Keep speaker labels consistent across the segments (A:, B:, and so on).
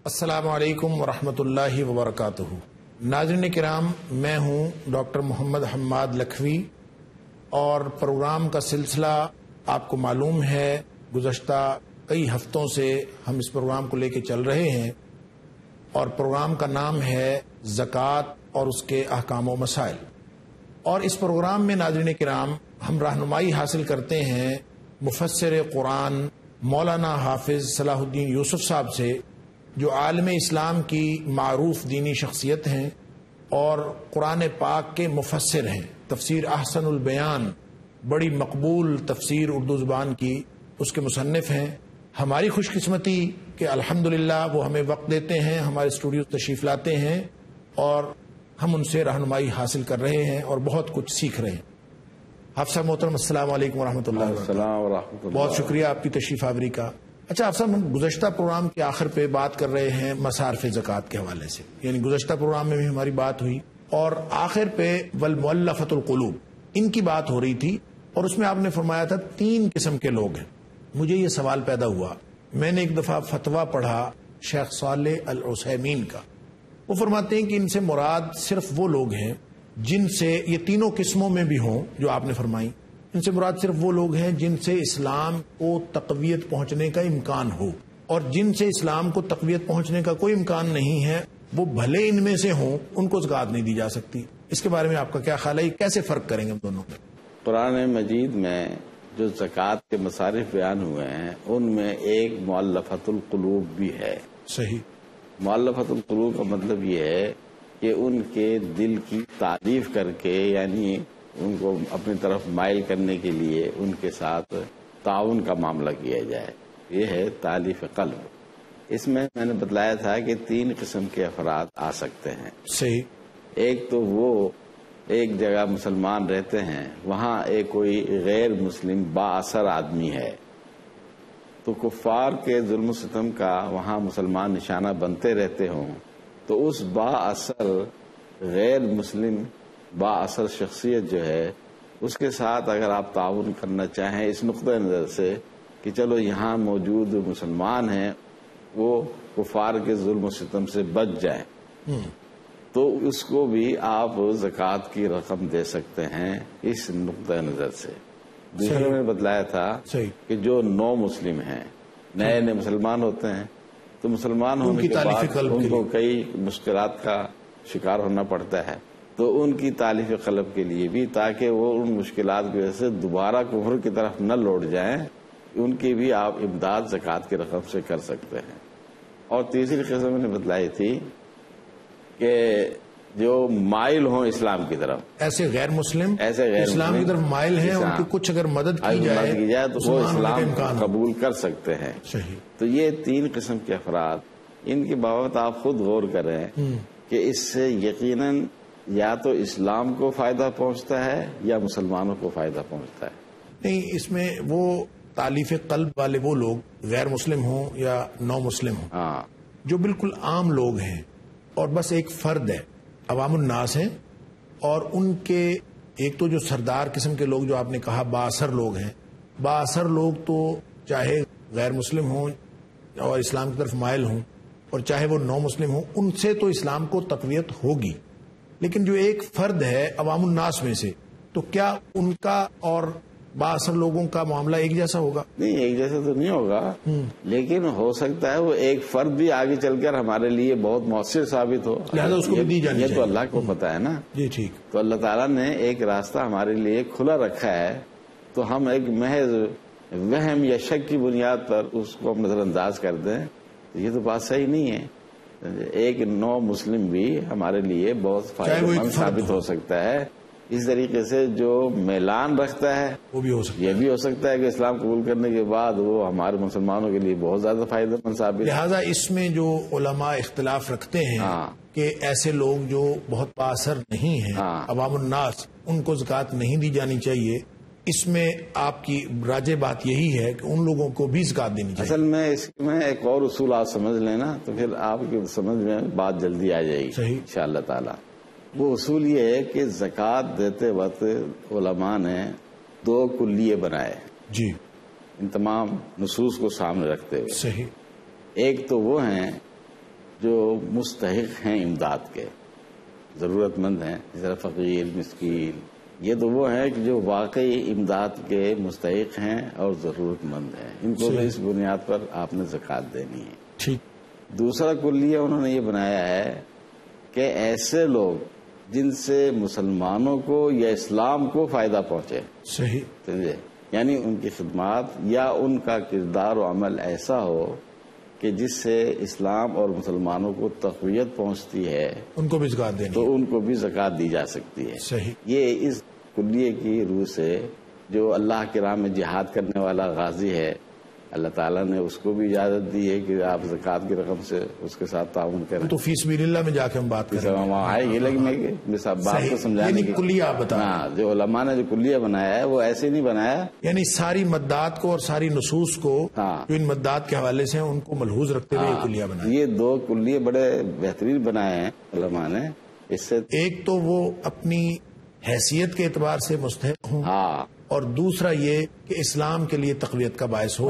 A: السلام علیکم ورحمۃ اللہ وبرکاتہ۔ ناظرین کرام، میں ہوں ڈاکٹر محمد حماد لکھوی، اور پروگرام کا سلسلہ آپ کو معلوم ہے گزشتہ کئی ہفتوں سے ہم اس پروگرام کو لے کے چل رہے ہیں، اور پروگرام کا نام ہے زکوٰۃ اور اس کے احکام و مسائل۔ اور اس پروگرام میں ناظرین کرام ہم رہنمائی حاصل کرتے ہیں مفسر قرآن مولانا حافظ صلاح الدین یوسف صاحب سے، جو عالم اسلام کی معروف دینی شخصیت ہیں اور قرآن پاک کے مفسر ہیں۔ تفسیر احسن البیان، بڑی مقبول تفسیر اردو زبان کی، اس کے مصنف ہیں۔ ہماری خوش قسمتی کہ الحمدللہ وہ ہمیں وقت دیتے ہیں، ہمارے اسٹوڈیو تشریف لاتے ہیں، اور ہم ان سے رہنمائی حاصل کر رہے ہیں اور بہت کچھ سیکھ رہے ہیں۔ حافظ صاحب محترم، السلام علیکم ورحمۃ اللہ وبرکاتہ۔ بہت شکریہ آپ کی تشریف آوری کا۔ اچھا حافظ صاحب، ہم گزشتہ پروگرام کے آخر پہ بات کر رہے ہیں مصارف زکوٰۃ کے حوالے سے، یعنی گزشتہ پروگرام میں بھی ہماری بات ہوئی، اور آخر پہ والمؤلفۃ القلوب ان کی بات ہو رہی تھی، اور اس میں آپ نے فرمایا تھا 3 قسم کے لوگ ہیں۔ مجھے یہ سوال پیدا ہوا، میں نے ایک دفعہ فتویٰ پڑھا شیخ صالح العثیمین کا، وہ فرماتے ہیں کہ ان سے مراد صرف وہ لوگ ہیں جن سے، یہ تینوں قسموں میں بھی ہوں جو آپ نے فرمائی، ان سے مراد صرف وہ لوگ ہیں جن سے اسلام کو تقویت پہنچنے کا امکان ہو، اور جن سے اسلام کو تقویت پہنچنے کا کوئی امکان نہیں ہے وہ بھلے ان میں سے ہوں، ان کو زکوٰۃ نہیں دی جا سکتی۔ اس کے بارے میں آپ کا کیا خیال ہے؟ کیسے فرق کریں گے ہم دونوں میں؟
B: قرآن مجید میں جو زکوٰۃ کے مصارف بیان ہوئے ہیں ان میں ایک مؤلفۃ القلوب بھی ہے۔
A: صحیح۔
B: مؤلفۃ القلوب کا مطلب یہ ہے کہ ان کے دل کی تعریف کر کے، یعنی ان کو اپنی طرف مائل کرنے کے لیے ان کے ساتھ تعاون کا معاملہ کیا جائے، یہ ہے تالیف قلب۔ اس میں نے بتلایا تھا کہ 3 قسم کے افراد آ سکتے ہیں۔
A: صحیح۔
B: ایک تو وہ ایک جگہ مسلمان رہتے ہیں، وہاں ایک کوئی غیر مسلم با اثر آدمی ہے، تو کفار کے ظلم و ستم کا وہاں مسلمان نشانہ بنتے رہتے ہوں، تو اس با اثر غیر مسلم با اثر شخصیت جو ہے اس کے ساتھ اگر آپ تعاون کرنا چاہیں اس نقطۂ نظر سے کہ چلو یہاں موجود مسلمان ہیں وہ کفار کے ظلم و ستم سے بچ جائیں، تو اس کو بھی آپ زکوٰۃ کی رقم دے سکتے ہیں اس نقطۂ نظر سے۔ دوسرے میں بتلایا تھا کہ جو نو مسلم ہیں، نئے نئے مسلمان ہوتے ہیں، تو مسلمان ہونے کے بعد ان کو کئی مشکلات کا شکار ہونا پڑتا ہے، تو ان کی تالیف قلب کے لیے بھی، تاکہ وہ ان مشکلات کی وجہ سے دوبارہ کفر کی طرف نہ لوٹ جائیں، ان کی بھی آپ امداد زکوٰۃ کی رقم سے کر سکتے ہیں۔ اور تیسری قسم میں نے بتلائی تھی کہ جو مائل ہوں اسلام کی طرف،
A: ایسے غیر مسلم اسلام کی طرف مائل ہیں، ان کی کچھ اگر مدد کی جائے
B: تو وہ اسلام قبول کر سکتے ہیں۔
A: صحیح۔
B: تو یہ 3 قسم کے افراد، ان کی بابت آپ خود غور کریں کہ اس سے یقیناً یا تو اسلام کو فائدہ پہنچتا ہے یا مسلمانوں کو فائدہ پہنچتا ہے۔
A: نہیں، اس میں وہ تالیف قلب والے وہ لوگ غیر مسلم ہوں یا نو مسلم ہوں، جو بالکل عام لوگ ہیں اور بس ایک فرد ہے، عوام الناس ہیں، اور ان کے ایک تو جو سردار قسم کے لوگ جو آپ نے کہا با اثر لوگ ہیں، با اثر لوگ تو چاہے غیر مسلم ہوں اور اسلام کی طرف مائل ہوں، اور چاہے وہ نو مسلم ہوں، ان سے تو اسلام کو تقویت ہوگی، لیکن جو ایک فرد ہے عوام الناس میں سے، تو کیا ان کا اور با اثر لوگوں کا معاملہ ایک جیسا ہوگا؟
B: نہیں، ایک جیسا تو نہیں ہوگا، لیکن ہو سکتا ہے وہ ایک فرد بھی آگے چل کر ہمارے لیے بہت مؤثر ثابت ہو،
A: لہٰذا اس کو بھی دی جانی چاہیے۔
B: یہ تو اللہ کو پتا ہے نا۔
A: جی ٹھیک۔
B: تو اللہ تعالیٰ نے ایک راستہ ہمارے لیے کھلا رکھا ہے، تو ہم ایک محض وہم یا شک کی بنیاد پر اس کو نظر انداز کر دیں، یہ تو بات صحیح نہیں ہے۔ ایک نو مسلم بھی ہمارے لیے بہت فائدہ مند ثابت ہو سکتا ہے، اس طریقے سے جو میلان رکھتا ہے
A: وہ بھی ہو سکتا ہے.
B: یہ بھی ہو سکتا ہے کہ اسلام قبول کرنے کے بعد وہ ہمارے مسلمانوں کے لیے بہت زیادہ فائدہ مند ثابت.
A: لہذا اس میں جو علماء اختلاف رکھتے ہیں کہ ایسے لوگ جو بہت بااثر نہیں ہیں، عوام الناس، ان کو زکوٰۃ نہیں دی جانی چاہیے، اس میں آپ کی راجع بات یہی ہے کہ ان لوگوں کو بھی زکوٰۃ دینی چاہیے.
B: اصل میں اس میں ایک اور اصول آپ سمجھ لینا تو پھر آپ کی سمجھ میں بات جلدی آ جائے گی
A: صحیح
B: انشاءاللہ تعالی. وہ اصول یہ ہے کہ زکوٰۃ دیتے وقت علماء نے 2 کلیے بنائے
A: جی
B: ان تمام نصوص کو سامنے رکھتے ہوئے.
A: صحیح.
B: ایک تو وہ ہیں جو مستحق ہیں امداد کے، ضرورت مند ہیں، جیسے فقیر، مسکین، یہ تو وہ ہیں کہ جو واقعی امداد کے مستحق ہیں اور ضرورت مند ہیں، ان کو اس بنیاد پر آپ نے زکوٰۃ دینی ہے.
A: ٹھیک.
B: دوسرا کلیہ انہوں نے یہ بنایا ہے کہ ایسے لوگ جن سے مسلمانوں کو یا اسلام کو فائدہ پہنچے.
A: صحیح.
B: سمجھے؟ یعنی ان کی خدمات یا ان کا کردار و عمل ایسا ہو کہ جس سے اسلام اور مسلمانوں کو تقویت پہنچتی ہے،
A: ان کو بھی زکوٰۃ دینی
B: تو ان کو بھی زکوٰۃ دی جا سکتی ہے.
A: صحیح.
B: یہ اس کلیے کی روح سے جو اللہ کی راہ میں جہاد کرنے والا غازی ہے، اللہ تعالیٰ نے اس کو بھی اجازت دی ہے کہ آپ زکوٰۃ کی رقم سے اس کے ساتھ تعاون کریں.
A: تو فی سبیل اللہ میں جا کے ہم بات کریں گے.
B: وہاں آئے گی، لیکن میں بات کو سمجھانے کی
A: کلیہ آپ بتا.
B: ہاں، جو علماء نے جو کلیہ بنایا ہے وہ ایسے نہیں بنایا،
A: یعنی ساری مدات کو اور ساری نصوص کو جو ان مدات کے حوالے سے ہیں ان کو ملحوظ رکھتے ہوئے یہ کلیہ بنایا.
B: یہ 2 کلیے بڑے بہترین بنائے ہیں علماء نے. اس سے
A: ایک تو وہ اپنی حیثیت کے اعتبار سے مستحق ہوں، اور دوسرا یہ کہ اسلام کے لیے تقویت کا باعث ہو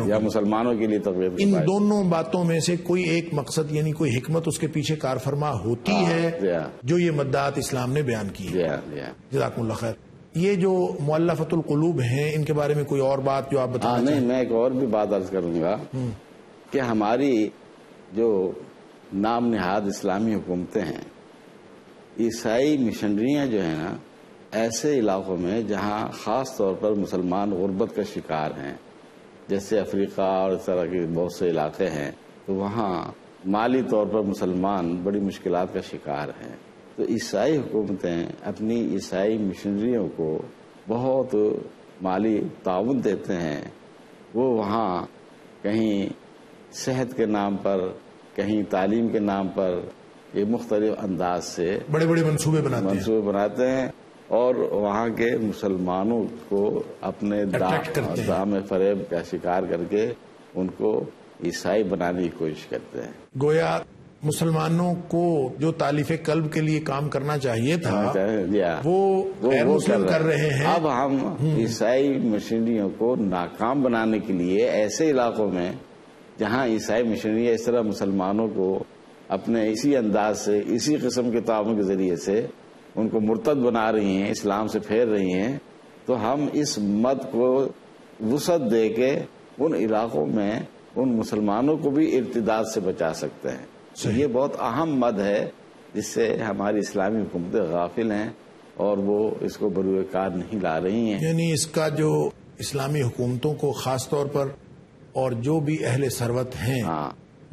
A: یا
B: مسلمانوں کے لیے تقویت.
A: ان دونوں باتوں میں سے کوئی ایک مقصد یعنی کوئی حکمت اس کے پیچھے کار فرما ہوتی ہے جو یہ مدات اسلام نے بیان کی ہے. جزاکم اللہ خیر. یہ جو مؤلفۃ القلوب ہیں ان کے بارے میں کوئی اور بات جو آپ بتانا چاہیں؟
B: نہیں، میں ایک اور بھی بات عرض کروں گا کہ ہماری جو نام نہاد اسلامی حکومتیں ہیں، عیسائی مشنریاں جو ہیں نا، ایسے علاقوں میں جہاں خاص طور پر مسلمان غربت کا شکار ہیں، جیسے افریقہ اور اس طرح کے بہت سے علاقے ہیں، تو وہاں مالی طور پر مسلمان بڑی مشکلات کا شکار ہیں. تو عیسائی حکومتیں اپنی عیسائی مشنریوں کو بہت مالی تعاون دیتے ہیں. وہ وہاں کہیں صحت کے نام پر، کہیں تعلیم کے نام پر یہ مختلف انداز سے
A: بڑے بڑے منصوبے
B: بناتے ہیں اور وہاں کے مسلمانوں کو اپنے دام فریب کا شکار کر کے ان کو عیسائی بنانے کی کوشش کرتے ہیں.
A: گویا مسلمانوں کو جو تالیف قلب کے لیے کام کرنا چاہیے تھا وہ غیر مسلم کر رہے ہیں.
B: اب ہم عیسائی مشنریوں کو ناکام بنانے کے لیے ایسے علاقوں میں جہاں عیسائی مشنریاں اس طرح مسلمانوں کو اپنے اسی انداز سے، اسی قسم کے تعاون کے ذریعے سے ان کو مرتد بنا رہی ہیں، اسلام سے پھیر رہی ہیں، تو ہم اس مد کو وسعت دے کے ان علاقوں میں ان مسلمانوں کو بھی ارتداد سے بچا سکتے ہیں. یہ بہت اہم مد ہے جس سے ہماری اسلامی حکومتیں غافل ہیں اور وہ اس کو بروئے کار نہیں لا رہی ہیں.
A: یعنی اس کا جو اسلامی حکومتوں کو خاص طور پر اور جو بھی اہل ثروت ہیں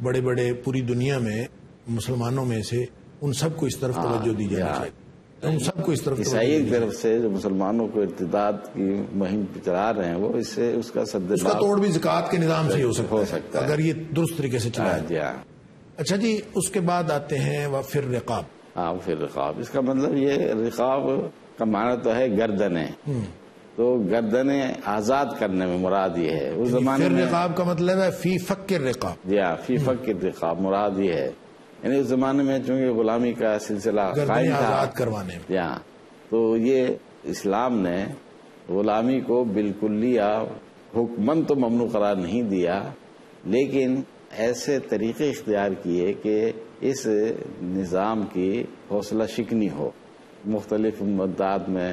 A: بڑے بڑے پوری دنیا میں مسلمانوں میں سے، ان سب کو اس طرف توجہ دی جانی چاہیے. ہم سب کو اس طرف
B: عیسائی کی طرف سے جو مسلمانوں کو ارتداد کی مہم چلا رہے ہیں، وہ اس سے اس کا
A: اس کا توڑ بھی زکوٰۃ کے نظام سے ہی ہو سکتا ہے اگر یہ درست طریقے سے چلایا جائے. اچھا جی، اس کے بعد آتے ہیں وفر رقاب.
B: پھر رقاب، اس کا مطلب یہ رقاب کا معنی تو ہے گردنیں. تو گردنیں آزاد کرنے میں مراد یہ ہے. اس زمانے میں
A: رقاب کا مطلب ہے فی فک الرقاب.
B: فی فک الرقاب مراد یہ ہے. یعنی اس زمانے میں چونکہ غلامی کا سلسلہ قائم تھا
A: آزاد کروانے میں،
B: تو یہ اسلام نے غلامی کو بالکلیہ حکمن تو ممنوع قرار نہیں دیا، لیکن ایسے طریقے اختیار کیے کہ اس نظام کی حوصلہ شکنی ہو. مختلف مدات میں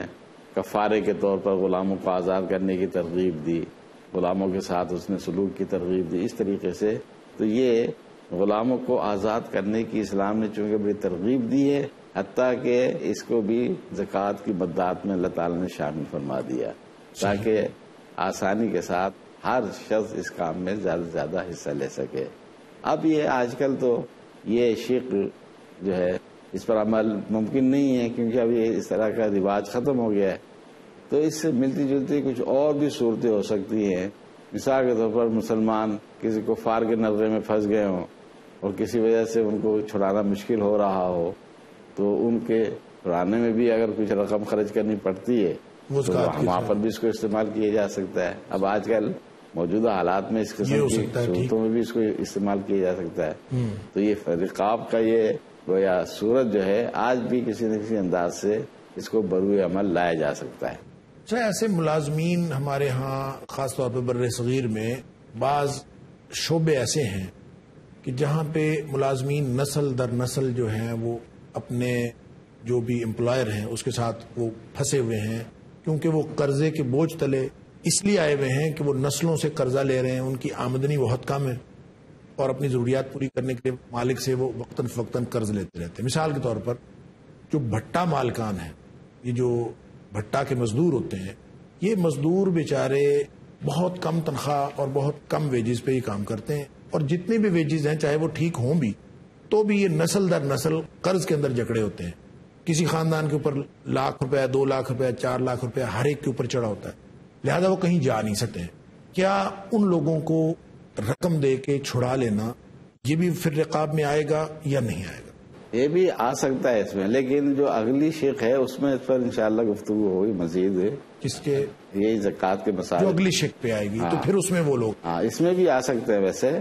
B: کفارے کے طور پر غلاموں کو آزاد کرنے کی ترغیب دی، غلاموں کے ساتھ اس نے سلوک کی ترغیب دی. اس طریقے سے تو یہ غلاموں کو آزاد کرنے کی اسلام نے چونکہ بڑی ترغیب دی ہے، حتیٰ کہ اس کو بھی زکوٰۃ کی مدات میں اللہ تعالیٰ نے شامل فرما دیا تاکہ آسانی کے ساتھ ہر شخص اس کام میں زیادہ سے زیادہ حصہ لے سکے. اب یہ آج کل تو یہ شق جو ہے اس پر عمل ممکن نہیں ہے کیونکہ ابھی اس طرح کا رواج ختم ہو گیا ہے. تو اس سے ملتی جلتی کچھ اور بھی صورتیں ہو سکتی ہیں. مثال کے طور پر مسلمان کسی کفار کے نظرے میں پھنس گئے ہوں اور کسی وجہ سے ان کو چھڑانا مشکل ہو رہا ہو تو ان کے چھڑانے میں بھی اگر کچھ رقم خرچ کرنی پڑتی ہے تو وہاں پر بھی اس کو استعمال کیا جا سکتا ہے. اب آج کل موجودہ حالات میں اس قسم کی صورتوں میں بھی اس کو استعمال کیا جا سکتا ہے. تو یہ رقاب کا یہ گویا صورت جو ہے آج بھی کسی نہ کسی انداز سے اس کو بروئے عمل لایا جا سکتا ہے.
A: اچھا، ایسے ملازمین ہمارے ہاں خاص طور پہ بر صغیر میں بعض شعبے ایسے ہیں کہ جہاں پہ ملازمین نسل در نسل جو ہیں وہ اپنے جو بھی امپلائر ہیں اس کے ساتھ وہ پھنسے ہوئے ہیں کیونکہ وہ قرضے کے بوجھ تلے اس لیے آئے ہوئے ہیں کہ وہ نسلوں سے قرضہ لے رہے ہیں. ان کی آمدنی بہت کم ہے اور اپنی ضروریات پوری کرنے کے لیے مالک سے وہ وقتاً فوقتاً قرض لیتے رہتے ہیں. مثال کے طور پر جو بھٹا مالکان ہیں، یہ جو بھٹا کے مزدور ہوتے ہیں، یہ مزدور بیچارے بہت کم تنخواہ اور بہت کم ویجز پہ یہ کام کرتے ہیں اور جتنے بھی ویجز ہیں چاہے وہ ٹھیک ہوں بھی تو بھی یہ نسل در نسل قرض کے اندر جکڑے ہوتے ہیں. کسی خاندان کے اوپر ₹1,00,000 ₹2,00,000 ₹4,00,000 ہر ایک کے اوپر چڑھا ہوتا ہے، لہذا وہ کہیں جا نہیں سکتے ہیں. کیا ان لوگوں کو رقم دے کے چھڑا لینا یہ بھی پھر رقاب میں آئے گا یا نہیں آئے گا؟
B: یہ بھی آ سکتا ہے اس میں، لیکن جو اگلی شق ہے اس میں اس پر انشاءاللہ گفتگو ہوگی مزید.
A: جس کے
B: یہی زکوٰۃ کے مسائل
A: جو اگلی شق پہ آئے گی تو پھر اس میں وہ لوگ
B: اس میں بھی آ سکتے ہیں. ویسے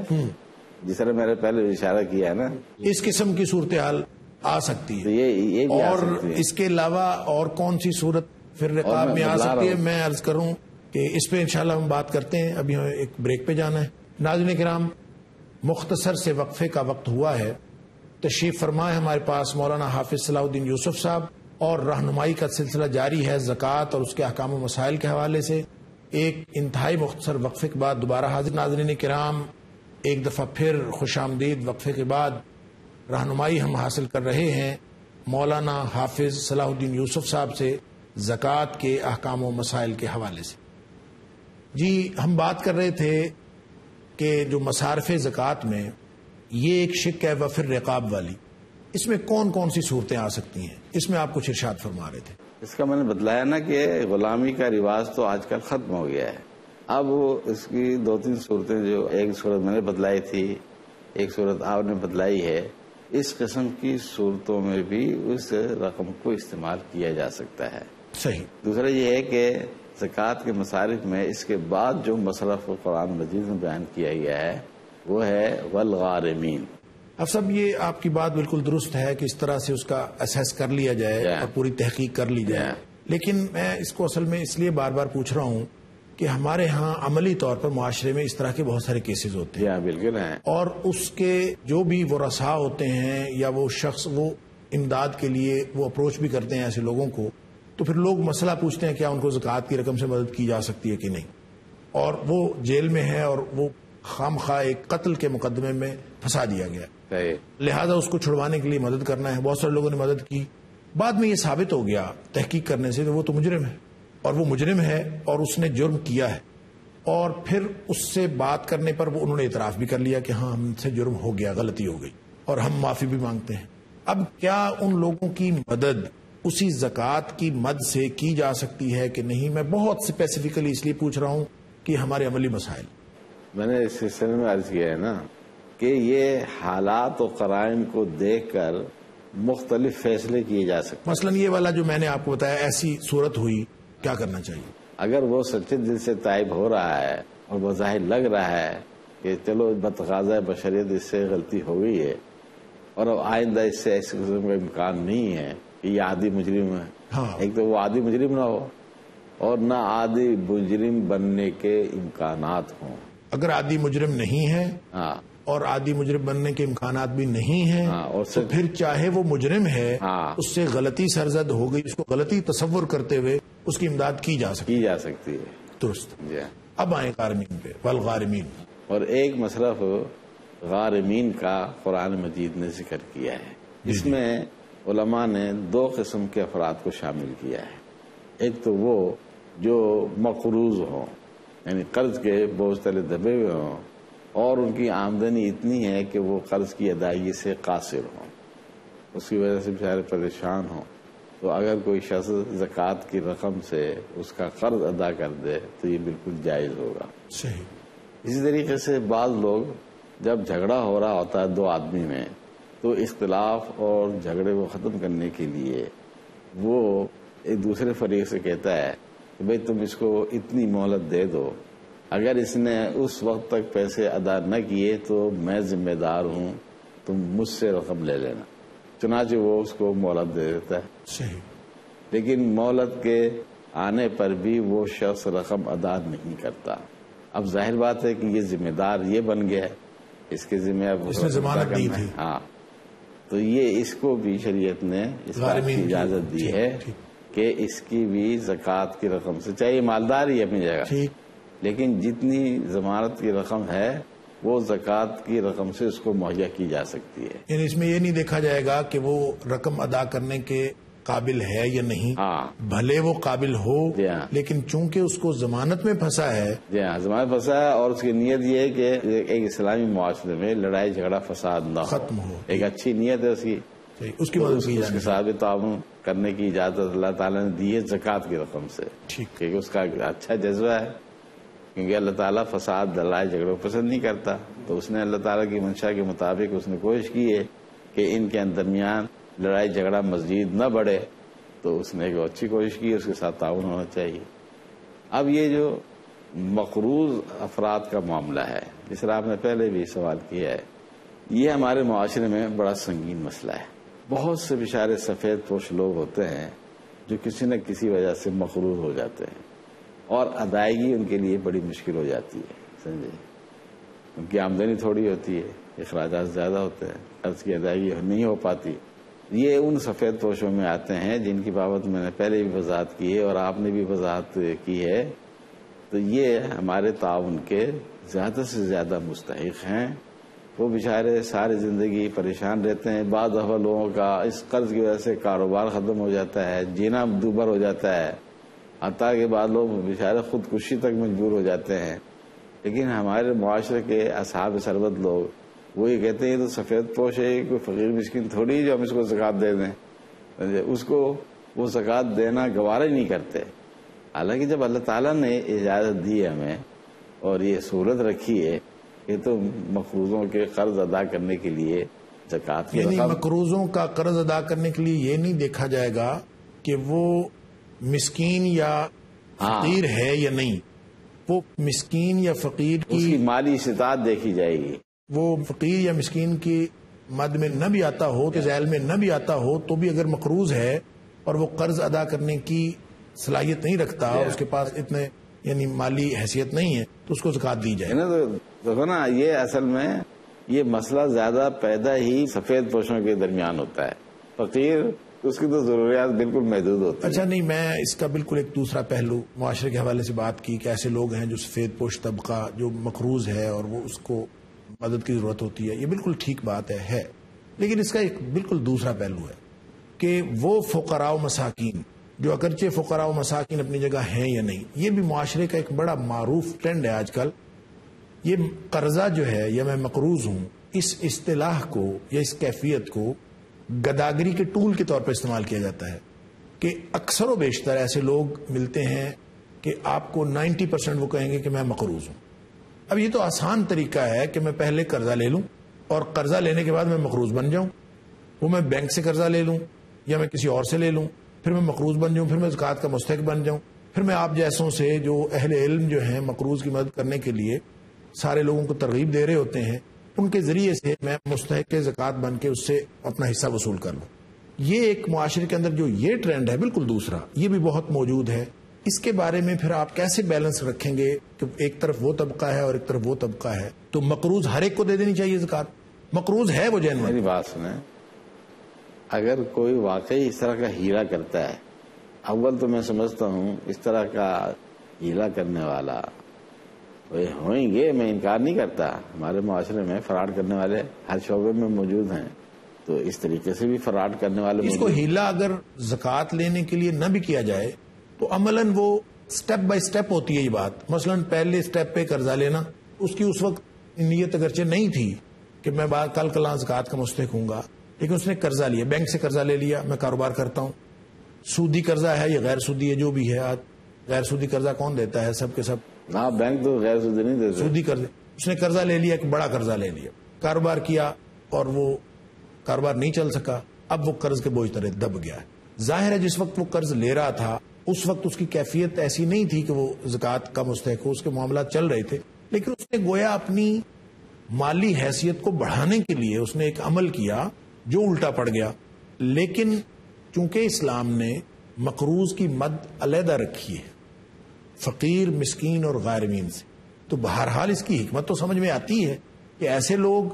B: جس طرح میں نے پہلے اشارہ کیا ہے نا،
A: اس قسم کی صورتحال آ سکتی ہے.
B: یہ بھی
A: اور اس کے علاوہ اور کون سی صورت پھر رقاب میں آ سکتی ہے؟ میں عرض کروں کہ اس پہ انشاءاللہ ہم بات کرتے ہیں. ابھی ہمیں ایک بریک پہ جانا ہے. ناظرین کرام، مختصر سے وقفے کا وقت ہوا ہے. تشریف فرمائے ہمارے پاس مولانا حافظ صلاح الدین یوسف صاحب، اور رہنمائی کا سلسلہ جاری ہے زکوٰۃ اور اس کے احکام و مسائل کے حوالے سے. ایک انتہائی مختصر وقفے کے بعد دوبارہ حاضر. ناظرین کرام، ایک دفعہ پھر خوش آمدید. وقفے کے بعد رہنمائی ہم حاصل کر رہے ہیں مولانا حافظ صلاح الدین یوسف صاحب سے زکوٰۃ کے احکام و مسائل کے حوالے سے. جی، ہم بات کر رہے تھے کہ جو مصارف زکوٰۃ میں یہ ایک شق ہے وفر رقاب والی، اس میں کون کون سی صورتیں آ سکتی ہیں؟ اس میں آپ کچھ ارشاد فرما رہے تھے.
B: اس کا میں نے بتلایا نا کہ غلامی کا رواج تو آج کل ختم ہو گیا ہے. اب اس کی 2-3 صورتیں، جو ایک صورت میں نے بتلائی تھی، ایک صورت آپ نے بتلائی ہے، اس قسم کی صورتوں میں بھی اس رقم کو استعمال کیا جا سکتا ہے.
A: صحیح.
B: دوسرا یہ ہے کہ زکوٰۃ کے مصارف میں اس کے بعد جو مصرف قرآن مجید میں بیان کیا گیا ہے وہ ہے والغارمین.
A: اب سب یہ آپ کی بات بالکل درست ہے کہ اس طرح سے اس کا اسیس کر لیا جائے اور پوری تحقیق کر لی جائے، لیکن میں اس کو اصل میں اس لیے بار بار پوچھ رہا ہوں کہ ہمارے ہاں عملی طور پر معاشرے میں اس طرح کے بہت سارے کیسز ہوتے ہیں.
B: بالکل ہیں.
A: اور اس کے جو بھی وہ رسا ہوتے ہیں یا وہ شخص وہ امداد کے لیے وہ اپروچ بھی کرتے ہیں ایسے لوگوں کو، تو پھر لوگ مسئلہ پوچھتے ہیں کیا ان کو زکوٰۃ کی رقم سے مدد کی جا سکتی ہے کہ نہیں، اور وہ جیل میں ہے اور وہ خام خواہ ایک قتل کے مقدمے میں پھنسا دیا گیا، لہذا اس کو چھڑوانے کے لیے مدد کرنا ہے. بہت سارے لوگوں نے مدد کی. بعد میں یہ ثابت ہو گیا تحقیق کرنے سے کہ وہ تو مجرم ہے، اور وہ مجرم ہے اور اس نے جرم کیا ہے، اور پھر اس سے بات کرنے پر وہ انہوں نے اعتراف بھی کر لیا کہ ہاں ہم سے جرم ہو گیا، غلطی ہو گئی، اور ہم معافی بھی مانگتے ہیں. اب کیا ان لوگوں کی مدد اسی زکوٰۃ کی مد سے کی جا سکتی ہے کہ نہیں؟ میں بہت اسپیسیفکلی اس لیے پوچھ رہا ہوں کہ ہمارے عملی مسائل.
B: میں نے اس سلسلے میں عرض کیا ہے نا کہ یہ حالات و قرائن کو دیکھ کر مختلف فیصلے کیے جا سکتے.
A: مثلا یہ والا جو میں نے آپ کو بتایا، ایسی صورت ہوئی، کیا کرنا چاہیے؟
B: اگر وہ سچے دل سے تائب ہو رہا ہے اور بظاہر لگ رہا ہے کہ چلو بتقاضۂ بشریت اس سے غلطی ہو گئی ہے اور اب آئندہ اس سے ایسے قسم کا امکان نہیں ہے کہ یہ عادی مجرم ہے، ایک تو وہ عادی مجرم نہ ہو اور نہ عادی مجرم بننے کے امکانات ہوں.
A: اگر عادی مجرم نہیں ہے اور عادی مجرم بننے کے امکانات بھی نہیں ہیں تو پھر چاہے وہ مجرم ہے اس سے غلطی سرزد ہو گئی، اس کو غلطی تصور کرتے ہوئے اس کی امداد کی جا سکتی
B: ہے.
A: درست. اب آئیں غارمین پہ، والغارمین.
B: اور ایک مصرف غارمین کا قرآن مجید نے ذکر کیا ہے. اس میں علماء نے 2 قسم کے افراد کو شامل کیا ہے. ایک تو وہ جو مقروض ہوں، یعنی قرض کے بوجھ تلے دبے ہوئے ہوں اور ان کی آمدنی اتنی ہے کہ وہ قرض کی ادائیگی سے قاصر ہوں. اس کی وجہ سے بیچارے پریشان ہوں، تو اگر کوئی شخص زکوٰۃ کی رقم سے اس کا قرض ادا کر دے تو یہ بالکل جائز ہوگا۔
A: صحیح۔
B: اسی طریقے سے بعض لوگ جب جھگڑا ہو رہا ہوتا ہے دو آدمی میں، تو اختلاف اور جھگڑے کو ختم کرنے کے لیے وہ ایک دوسرے فریق سے کہتا ہے کہ بھئی تم اس کو اتنی مہلت دے دو، اگر اس نے اس وقت تک پیسے ادا نہ کیے تو میں ذمہ دار ہوں، تم مجھ سے رقم لے لینا۔ چنانچہ وہ اس کو مہلت دے دیتا ہے،
A: صحیح۔
B: لیکن مہلت کے آنے پر بھی وہ شخص رقم ادا نہیں کرتا۔ اب ظاہر بات ہے کہ یہ ذمہ دار یہ بن گیا ہے، اس کے ذمہ اب
A: اس نے ضمانت دی تھی۔
B: ہاں، تو یہ اس کو بھی شریعت نے اس بات کی اجازت دی ہے کہ اس کی بھی زکوٰۃ کی رقم سے، چاہے یہ مالدار ہی اپنی جگہ، لیکن جتنی ضمانت کی رقم ہے وہ زکوٰۃ کی رقم سے اس کو مہیا کی جا سکتی ہے۔
A: یعنی اس میں یہ نہیں دیکھا جائے گا کہ وہ رقم ادا کرنے کے قابل ہے یا نہیں،
B: ہاں،
A: بھلے وہ قابل ہو، لیکن چونکہ اس کو ضمانت میں پھنسا ہے،
B: جی ہاں، ضمانت پھنسا ہے، اور اس کی نیت یہ ہے کہ ایک اسلامی معاشرے میں لڑائی جھگڑا فساد نہ
A: ختم ہو،
B: ایک اچھی نیت ہے اس کی،
A: اس کی مدد کی
B: اس کے ساتھ بھی تعاون کرنے کی اجازت اللہ تعالیٰ نے دی ہے زکوٰۃ کی رقم سے، کیونکہ اس کا اچھا جذبہ ہے، کیونکہ اللہ تعالیٰ فساد لڑائی جھگڑوں کو پسند نہیں کرتا، تو اس نے اللہ تعالیٰ کی منشا کے مطابق اس نے کوشش کی ہے کہ ان کے درمیان لڑائی جھگڑا مزید نہ بڑھے، تو اس نے ایک اچھی کوشش کی، اس کے ساتھ تعاون ہونا چاہیے۔ اب یہ جو مقروض افراد کا معاملہ ہے، جس طرح آپ نے پہلے بھی سوال کیا ہے، یہ ہمارے معاشرے میں بڑا سنگین مسئلہ ہے۔ بہت سے بیچارے سفید پوش لوگ ہوتے ہیں جو کسی نہ کسی وجہ سے مقروض ہو جاتے ہیں، اور ادائیگی ان کے لیے بڑی مشکل ہو جاتی ہے، سمجھے، ان کی آمدنی تھوڑی ہوتی ہے، اخراجات زیادہ ہوتے ہیں، قرض کی ادائیگی نہیں ہو پاتی۔ یہ ان سفید پوشوں میں آتے ہیں جن کی بابت میں نے پہلے بھی وضاحت کی ہے اور آپ نے بھی وضاحت کی ہے، تو یہ ہمارے تعاون کے زیادہ سے زیادہ مستحق ہیں۔ وہ بیچارے ساری زندگی پریشان رہتے ہیں، بعض دفعہ لوگوں کا اس قرض کی وجہ سے کاروبار ختم ہو جاتا ہے، جینا دوبھر ہو جاتا ہے، حتیٰ کہ بعض لوگ بیچارے خودکشی تک مجبور ہو جاتے ہیں۔ لیکن ہمارے معاشرے کے اصحاب ثروت لوگ وہ یہ کہتے ہیں تو سفید پوش ہے، کوئی فقیر مسکین تھوڑی جو ہم اس کو زکوٰۃ دے دیں، اس کو وہ زکوٰۃ دینا گوارا ہی نہیں کرتے۔ حالانکہ جب اللہ تعالیٰ نے اجازت دی ہے ہمیں اور یہ سہولت رکھی ہے کہ تو مقروضوں کے قرض ادا کرنے کے لیے زکوٰۃ کی
A: یعنی مقروضوں کا قرض ادا کرنے کے لیے یہ نہیں دیکھا جائے گا کہ وہ مسکین یا فقیر ہے یا نہیں، وہ مسکین یا فقیر
B: کی مالی استطاعت دیکھی جائے گی۔
A: وہ فقیر یا مسکین کی مد میں نہ بھی آتا ہو، کہ ذیل میں نہ بھی آتا ہو، تو بھی اگر مقروض ہے اور وہ قرض ادا کرنے کی صلاحیت نہیں رکھتا، اس کے پاس اتنے یعنی مالی حیثیت نہیں ہے، تو اس کو زکوٰۃ دی جائے۔
B: دیکھو نا، یہ اصل میں یہ مسئلہ زیادہ پیدا ہی سفید پوشوں کے درمیان ہوتا ہے، فقیر اس کی تو ضروریات بالکل محدود ہوتی ہیں۔
A: اچھا، نہیں، میں اس کا بالکل ایک دوسرا پہلو معاشرے کے حوالے سے بات کی کہ ایسے لوگ ہیں جو سفید پوش طبقہ جو مقروض ہے اور وہ اس کو مدد کی ضرورت ہوتی ہے، یہ بالکل ٹھیک بات ہے، لیکن اس کا ایک بالکل دوسرا پہلو ہے کہ وہ فقراء و مساکین جو اگرچہ فقراء و مساکین اپنی جگہ ہیں یا نہیں، یہ بھی معاشرے کا ایک بڑا معروف ٹرینڈ ہے آج کل۔ یہ قرضہ جو ہے یا میں مقروض ہوں، اس اصطلاح کو یا اس کیفیت کو گداگری کے ٹول کے طور پر استعمال کیا جاتا ہے کہ اکثر و بیشتر ایسے لوگ ملتے ہیں کہ آپ کو 90% وہ کہیں گے کہ میں مقروض ہوں۔ اب یہ تو آسان طریقہ ہے کہ میں پہلے قرضہ لے لوں اور قرضہ لینے کے بعد میں مقروض بن جاؤں، وہ میں بینک سے قرضہ لے لوں یا میں کسی اور سے لے لوں، پھر میں مقروض بن جاؤں، پھر میں زکوٰۃ کا مستحق بن جاؤں، پھر میں آپ جیسوں سے جو اہل علم جو ہیں مقروض کی مدد کرنے کے لیے سارے لوگوں کو ترغیب دے رہے ہوتے ہیں، ان کے ذریعے سے میں مستحق زکوٰۃ بن کے اس سے اپنا حصہ وصول کر لوں۔ یہ ایک معاشرے کے اندر جو یہ ٹرینڈ ہے بالکل دوسرا، یہ بھی بہت موجود ہے۔ اس کے بارے میں پھر آپ کیسے بیلنس رکھیں گے کہ ایک طرف وہ طبقہ ہے اور ایک طرف وہ طبقہ ہے؟ تو مقروض ہر ایک کو دے دینی چاہیے زکوٰۃ، مقروض ہے وہ جینوین۔
B: میری بات سنیں، اگر کوئی واقعی اس طرح کا ہیرا کرتا ہے، اول تو میں سمجھتا ہوں اس طرح کا ہیرا کرنے والا ہوئیں گے، میں انکار نہیں کرتا، ہمارے معاشرے میں فراڈ کرنے والے ہر شعبے میں موجود ہیں، تو اس طریقے سے بھی فراڈ کرنے والے
A: اس کو ہیلا اگر زکوٰۃ لینے کے لیے نہ بھی کیا جائے تو عملاً وہ سٹیپ بائی سٹیپ ہوتی ہے یہ بات۔ مثلاً پہلے سٹیپ پہ قرضہ لینا، اس کی اس وقت نیت اگرچہ نہیں تھی کہ میں کل کلاں زکوٰۃ کا مستحق ہوں گا، لیکن اس نے قرضہ لیا، بینک سے قرضہ لے لیا، میں کاروبار کرتا ہوں، سودی قرضہ ہے یا غیر سودی ہے جو بھی ہے، آج غیر سودی قرضہ کون دیتا ہے؟ سب کے سب
B: ہاں، بینک تو غیر سودی نہیں دیتے،
A: سودی قرضے. اس نے قرضہ لے لیا، ایک بڑا قرضہ لے لیا، کاروبار کیا اور وہ کاروبار نہیں چل سکا، اب وہ قرض کے بوجھ تلے دب گیا. ظاہر ہے جس وقت وہ قرض لے رہا تھا اس وقت اس کی کیفیت ایسی نہیں تھی کہ وہ زکوٰۃ کا مستحق ہو، اس کے معاملات چل رہے تھے، لیکن اس نے گویا اپنی مالی حیثیت کو بڑھانے کے لیے اس نے ایک عمل کیا جو الٹا پڑ گیا. لیکن چونکہ اسلام نے مقروض کی مد علیحدہ رکھی ہے فقیر، مسکین اور غارمین سے، تو بہرحال اس کی حکمت تو سمجھ میں آتی ہے کہ ایسے لوگ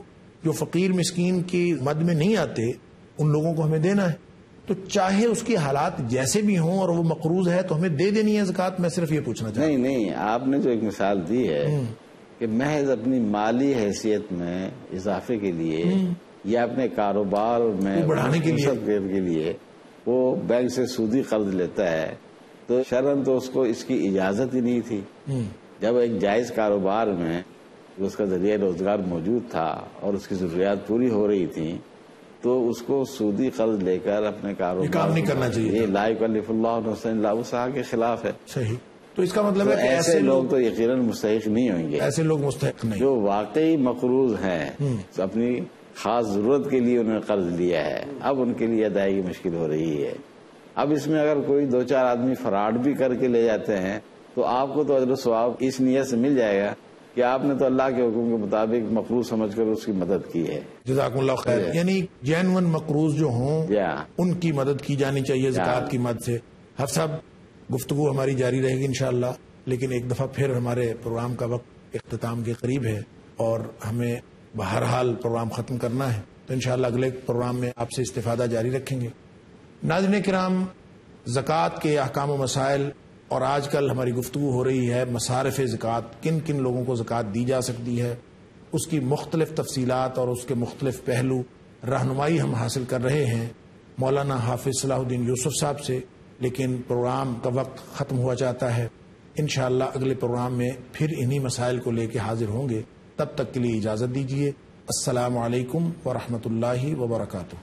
A: جو فقیر مسکین کی مد میں نہیں آتے ان لوگوں کو ہمیں دینا ہے. تو چاہے اس کی حالات جیسے بھی ہوں اور وہ مقروض ہے تو ہمیں دے دینی ہے زکوٰۃ. میں صرف یہ پوچھنا چاہتا ہوں.
B: نہیں، آپ نے جو ایک مثال دی ہے کہ محض اپنی مالی حیثیت میں اضافے کے لیے یا اپنے کاروبار میں
A: بڑھانے کے
B: لیے وہ بینک سے سودی قرض لیتا ہے، تو شرعاً تو اس کو اس کی اجازت ہی نہیں تھی. جب ایک جائز کاروبار میں اس کا ذریعہ روزگار موجود تھا اور اس کی ضروریات پوری ہو رہی تھیں تو اس کو سودی قرض لے کر اپنے کاروبار
A: کام نہیں کرنا چاہیے.
B: یہ لا یکلف اللہ نفسا الا وسعہا کے خلاف ہے.
A: صحیح. تو اس کا مطلب ہے کہ
B: ایسے لوگ تو یقیناً مستحق نہیں ہوں گے.
A: ایسے لوگ مستحق نہیں
B: جو واقعی مقروض ہیں، اپنی خاص ضرورت کے لیے انہوں نے قرض لیا ہے، اب ان کے لیے ادائیگی مشکل ہو رہی ہے. اب اس میں اگر کوئی 2-4 آدمی فراڈ بھی کر کے لے جاتے ہیں تو آپ کو تو اجر و ثواب اس نیت سے مل جائے گا کہ آپ نے تو اللہ کے حکم کے مطابق مقروض سمجھ کر اس کی مدد کی ہے.
A: جزاکم اللہ خیر. یعنی جینون مقروض جو ہوں ان کی مدد کی جانی چاہیے زکوٰۃ کی مد سے. حافظ صاحب، گفتگو ہماری جاری رہے گی انشاءاللہ، لیکن ایک دفعہ پھر ہمارے پروگرام کا وقت اختتام کے قریب ہے اور ہمیں بہرحال پروگرام ختم کرنا ہے، تو انشاءاللہ اگلے پروگرام میں آپ سے استفادہ جاری رکھیں گے. ناظرین کرام، زکوٰۃ کے احکام و مسائل اور آج کل ہماری گفتگو ہو رہی ہے مصارف زکوٰۃ، کن کن لوگوں کو زکوٰۃ دی جا سکتی ہے، اس کی مختلف تفصیلات اور اس کے مختلف پہلو رہنمائی ہم حاصل کر رہے ہیں مولانا حافظ صلاح الدین یوسف صاحب سے. لیکن پروگرام کا وقت ختم ہوا چاہتا ہے. انشاءاللہ اگلے پروگرام میں پھر انہی مسائل کو لے کے حاضر ہوں گے. تب تک کے لیے اجازت دیجیے. السلام علیکم ورحمۃ اللہ وبرکاتہ.